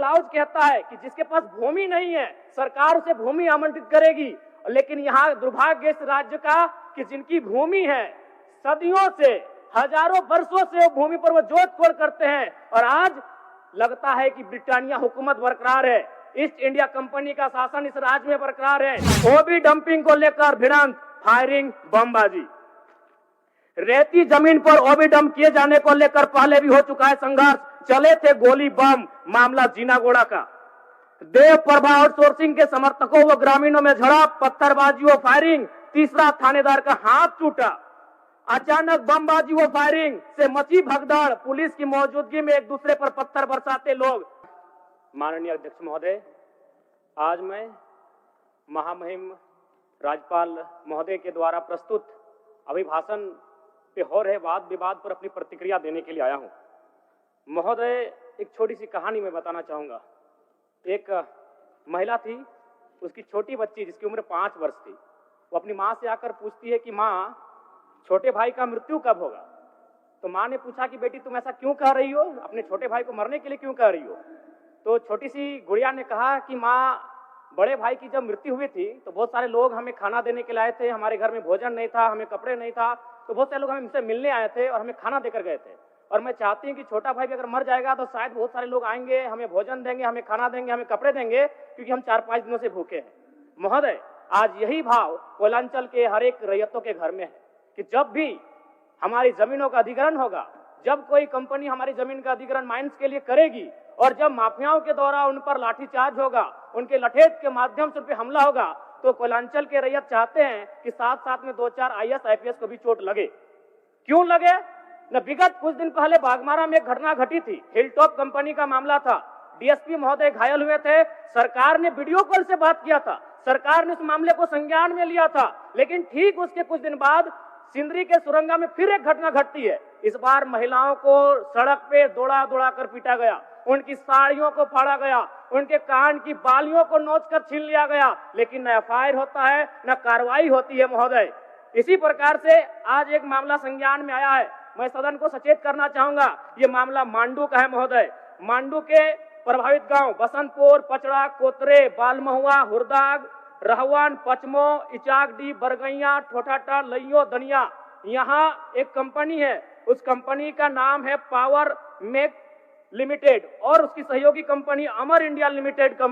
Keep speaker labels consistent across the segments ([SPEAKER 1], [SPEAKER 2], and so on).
[SPEAKER 1] Clause कहता है कि जिसके पास भूमि नहीं है सरकार उसे भूमि आवंटित करेगी, लेकिन यहाँ दुर्भाग्य इस राज्य का कि जिनकी भूमि है सदियों से हजारों वर्षों से वो भूमि पर वो जोत तोड़ करते हैं और आज लगता है कि ब्रिटानिया हुकूमत बरकरार है, ईस्ट इंडिया कंपनी का शासन इस राज्य में बरकरार है। ओबी डंपिंग को लेकर भिड़ंत, फायरिंग, बमबाजी। रेती जमीन पर ओबी डंप किए जाने को लेकर पहले भी हो चुका है संघर्ष, चले थे गोली बम, मामला जीनागोड़ा का। देव प्रभा आउटसोर्सिंग के समर्थकों व ग्रामीणों में झड़प, पत्थरबाजी व फायरिंग, तीसरा थानेदार का हाथ टूटा। अचानक बमबाजी व फायरिंग से मची भगदड़, पुलिस की मौजूदगी में एक दूसरे पर पत्थर बरसाते लोग। माननीय अध्यक्ष महोदय, आज मैं महामहिम राज्यपाल महोदय के द्वारा प्रस्तुत अभिभाषण पे हो रहे वाद विवाद पर अपनी प्रतिक्रिया देने के लिए आया हूं। महोदय, एक छोटी सी कहानी मैं बताना चाहूंगा। एक महिला थी, उसकी छोटी बच्ची जिसकी उम्र 5 वर्ष थी, वो अपनी माँ से आकर पूछती है कि माँ, छोटे भाई का मृत्यु कब होगा? तो माँ ने पूछा कि बेटी तुम ऐसा क्यों कह रही हो, अपने छोटे भाई को मरने के लिए क्यों कह रही हो? तो छोटी सी गुड़िया ने कहा कि माँ, बड़े भाई की जब मृत्यु हुई थी तो बहुत सारे लोग हमें खाना देने के लिए आए थे, हमारे घर में भोजन नहीं था, हमें कपड़े नहीं था, तो बहुत सारे लोग हमसे मिलने आए थे और हमें खाना देकर गए थे। और मैं चाहती हूँ कि छोटा भाई भी अगर मर जाएगा तो शायद बहुत सारे लोग आएंगे, हमें भोजन देंगे, हमें खाना देंगे, हमें कपड़े देंगे, क्योंकि हम 4-5 दिनों से भूखे हैं। महोदय, आज यही भाव कोयलांचल के हर एक रैयतों के घर में है कि जब भी हमारी जमीनों का अधिग्रहण होगा, जब कोई कंपनी हमारी जमीन का अधिग्रहण माइंस के लिए करेगी और जब माफियाओं के द्वारा उन पर लाठीचार्ज होगा, उनके लठेत के माध्यम से उन पर हमला होगा, तो कोयलांचल के रैयत चाहते हैं कि साथ साथ में 2-4 IAS IPS को भी चोट लगे। क्यों लगे? न विगत कुछ दिन पहले बागमारा में एक घटना घटी थी, हिलटॉप कंपनी का मामला था, DSP महोदय घायल हुए थे, सरकार ने वीडियो कॉल से बात किया था, सरकार ने उस मामले को संज्ञान में लिया था, लेकिन ठीक उसके कुछ दिन बाद सिंदरी के सुरंगा में फिर एक घटना घटती है। इस बार महिलाओं को सड़क पे दौड़ा दौड़ा कर पीटा गया, उनकी साड़ियों को फाड़ा गया, उनके कान की बालियों को नोचकर छीन लिया गया, लेकिन न FIR होता है न कार्रवाई होती है। महोदय, इसी प्रकार से आज एक मामला संज्ञान में आया है, मैं सदन को सचेत करना चाहूंगा। ये मामला मांडू का है। महोदय, मांडू के प्रभावित गांव बसंतपुर, पचड़ा, कोतरे, बालमहुआ, हुरदाग, रहवान, पचमो, इचाकडी, बरगैया, ठोठाटा, लइयो, दनिया, यहाँ एक कंपनी है, उस कंपनी का नाम है पावर मेक लिमिटेड और उसकी सहयोगी कंपनी अमर इंडिया लिमिटेड।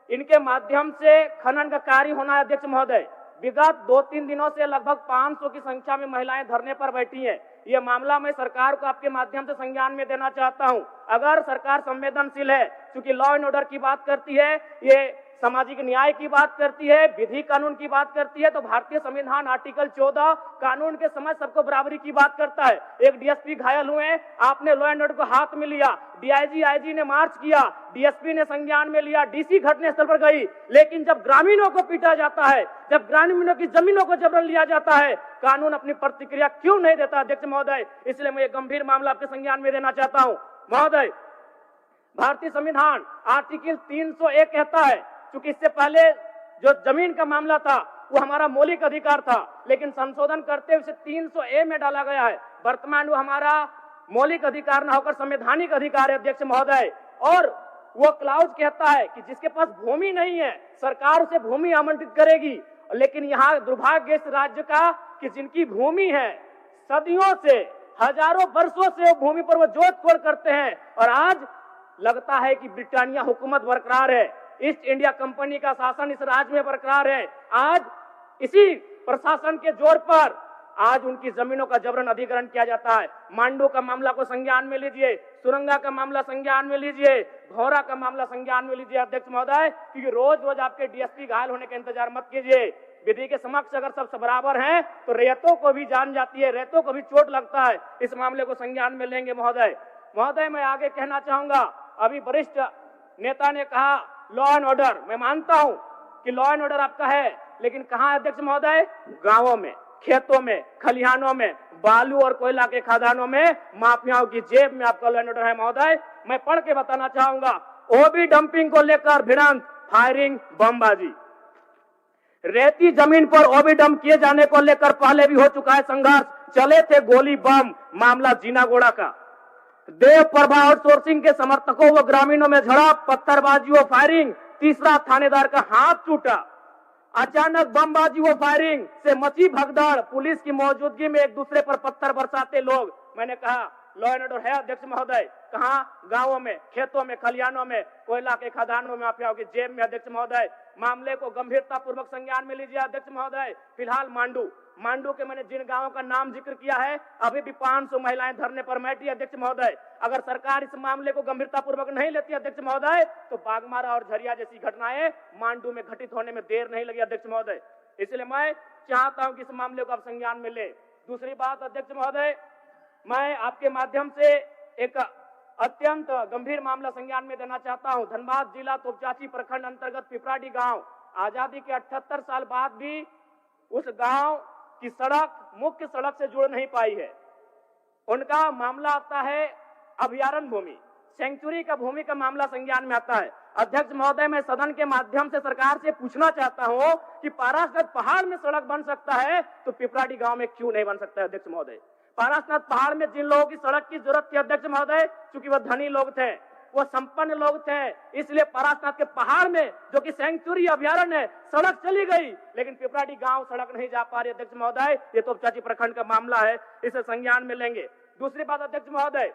[SPEAKER 1] इनके माध्यम से खनन का कार्य होना है। अध्यक्ष महोदय, विगत 2-3 दिनों से लगभग 500 की संख्या में महिलाएं धरने पर बैठी हैं। ये मामला मैं सरकार को आपके माध्यम से संज्ञान में देना चाहता हूं। अगर सरकार संवेदनशील है, क्योंकि लॉ एंड ऑर्डर की बात करती है, ये सामाजिक न्याय की बात करती है, विधि कानून की बात करती है, तो भारतीय संविधान आर्टिकल 14 कानून के समय सबको बराबरी की बात करता है। एक DSP घायल हुए, आपने लॉ एंड ऑर्डर को हाथ में लिया, DIG IG ने मार्च किया, DSP ने संज्ञान में लिया, DC घटनास्थल पर गई, लेकिन जब ग्रामीणों को पीटा जाता है, जब ग्रामीणों की जमीनों को जबरन लिया जाता है, कानून अपनी प्रतिक्रिया क्यों नहीं देता? अध्यक्ष महोदय, इसलिए मैं एक गंभीर मामला आपके संज्ञान में देना चाहता हूं। महोदय, भारतीय संविधान आर्टिकल 301 कहता है, क्योंकि इससे पहले जो जमीन का मामला था वो हमारा मौलिक अधिकार था, लेकिन संशोधन करते हुए 300A में डाला गया है। वर्तमान वो हमारा मौलिक अधिकार न होकर संवैधानिक अधिकार है। अध्यक्ष महोदय, और वो क्लाउज कहता है कि जिसके पास भूमि नहीं है सरकार उसे भूमि आवंटित करेगी, लेकिन यहाँ दुर्भाग्य इस राज्य का कि जिनकी भूमि है सदियों से हजारों वर्षों से वो भूमि पर वो जोत तोड़ करते हैं और आज लगता है कि ब्रिटानिया हुकूमत बरकरार है, ईस्ट इंडिया कंपनी का शासन इस राज्य में बरकरार है। आज इसी प्रशासन के जोर पर आज उनकी जमीनों का जबरन अधिग्रहण किया जाता है। मांडू का मामला को संज्ञान में लीजिए, सुरंगा का मामला संज्ञान में लीजिए, भौरा का मामला संज्ञान में लीजिए। अध्यक्ष महोदय, क्योंकि रोज रोज आपके DSP घायल होने का इंतजार मत कीजिए। विधि के समक्ष अगर सब बराबर हैं तो रैयतों को भी जान जाती है, रैयतों को भी चोट लगता है। इस मामले को संज्ञान में लेंगे। महोदय, मैं आगे कहना चाहूंगा, अभी वरिष्ठ नेता ने कहा लॉ एंड ऑर्डर, मैं मानता हूं कि लॉ एंड ऑर्डर आपका है, लेकिन कहां है अध्यक्ष महोदय? गांवों में, खेतों में, खलिहानों में, बालू और कोयला के खदानों में, माफियाओं की जेब में आपका लॉ एंड ऑर्डर है। महोदय, मैं पढ़ के बताना चाहूंगा, ओबी डंपिंग को लेकर भिड़ंत, फायरिंग, बमबाजी। रेती जमीन पर ओबी डंप किए जाने को लेकर पहले भी हो चुका है संघर्ष, चले थे गोली बम, मामला जीनागोड़ा का। देव प्रभा आउटसोर्सिंग के समर्थकों व ग्रामीणों में झड़प, पत्थरबाजी व फायरिंग, तीसरा थानेदार का हाथ टूटा। अचानक बमबाजी व फायरिंग से मची भगदड़, पुलिस की मौजूदगी में एक दूसरे पर पत्थर बरसाते लोग। मैंने कहा लॉ एंड ऑर्डर है अध्यक्ष महोदय, कहाँ? गांवों में, खेतों में, खलिहानों में, कोयला के खदानों में, माफियाओं की जेब में। अध्यक्ष महोदय, मामले को गंभीरता पूर्वक संज्ञान में लीजिए अध्यक्ष महोदय। फिलहाल मांडू के मैंने जिन गांवों का नाम जिक्र किया है, अभी भी 500 महिलाएं धरने पर बैठी अध्यक्ष महोदय। अगर सरकार इस मामले को गंभीरता पूर्वक नहीं लेती अध्यक्ष महोदय, तो बागमारा और झरिया जैसी घटनाएं मांडू में घटित होने में देर नहीं लगी अध्यक्ष महोदय। इसलिए मैं चाहता हूं कि इस मामले को आप संज्ञान में ले। दूसरी बात अध्यक्ष महोदय, मैं आपके माध्यम से एक अत्यंत गंभीर मामला संज्ञान में देना चाहता हूं। धनबाद जिला तोपचाची प्रखंड अंतर्गत पिपराडी गांव, आजादी के 78 साल बाद भी उस गांव की सड़क मुख्य सड़क से जुड़ नहीं पाई है। उनका मामला आता है अभयारण्य भूमि, सेंचुरी का भूमि का मामला संज्ञान में आता है। अध्यक्ष महोदय, मैं सदन के माध्यम से सरकार से पूछना चाहता हूं कि पारासनाथ पहाड़ में सड़क बन सकता है तो पिपराडी गांव में क्यों नहीं बन सकता है अध्यक्ष महोदय? पारासनाथ पहाड़ में जिन लोगों की सड़क की जरूरत थी अध्यक्ष महोदय, चूंकि वह धनी लोग थे, वो संपन्न लोग थे, इसलिए पारासनाथ के पहाड़ में जो कि सेंचुरी अभयारण्य है, सड़क चली गई, लेकिन पिपराडी गांव सड़क नहीं जा पा रही अध्यक्ष महोदय। ये तोपचाची प्रखंड का मामला है, इसे संज्ञान में लेंगे। दूसरी बात अध्यक्ष महोदय,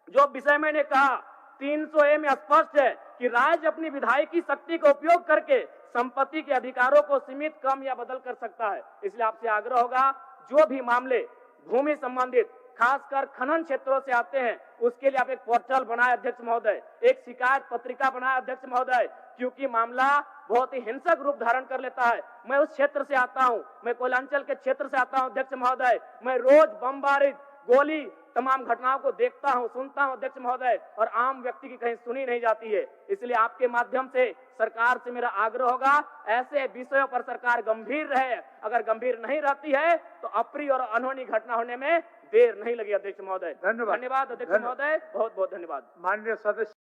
[SPEAKER 1] जो विषय मैंने कहा 300A में स्पष्ट है कि राज्य अपनी विधायकी शक्ति का उपयोग करके संपत्ति के अधिकारों को सीमित, कम या बदल कर सकता है। इसलिए आपसे आग्रह होगा, जो भी मामले भूमि संबंधित खासकर खनन क्षेत्रों से आते हैं, उसके लिए आप एक पोर्टल बनाए अध्यक्ष महोदय, एक शिकायत पत्रिका बनाए अध्यक्ष महोदय, क्योंकि मामला बहुत ही हिंसक रूप धारण कर लेता है। मैं उस क्षेत्र से आता हूं, मैं कोयलांचल के क्षेत्र से आता हूं अध्यक्ष महोदय। मैं रोज बमबारी, गोली, तमाम घटनाओं को देखता हूं, सुनता हूं अध्यक्ष महोदय, और आम व्यक्ति की कहीं सुनी नहीं जाती है। इसलिए आपके माध्यम से सरकार से मेरा आग्रह होगा, ऐसे विषयों पर सरकार गंभीर रहे। अगर गंभीर नहीं रहती है तो अप्रिय और अनहोनी घटना होने में देर नहीं लगी अध्यक्ष महोदय। धन्यवाद अध्यक्ष महोदय, बहुत बहुत धन्यवाद।
[SPEAKER 2] माननीय सदस्य।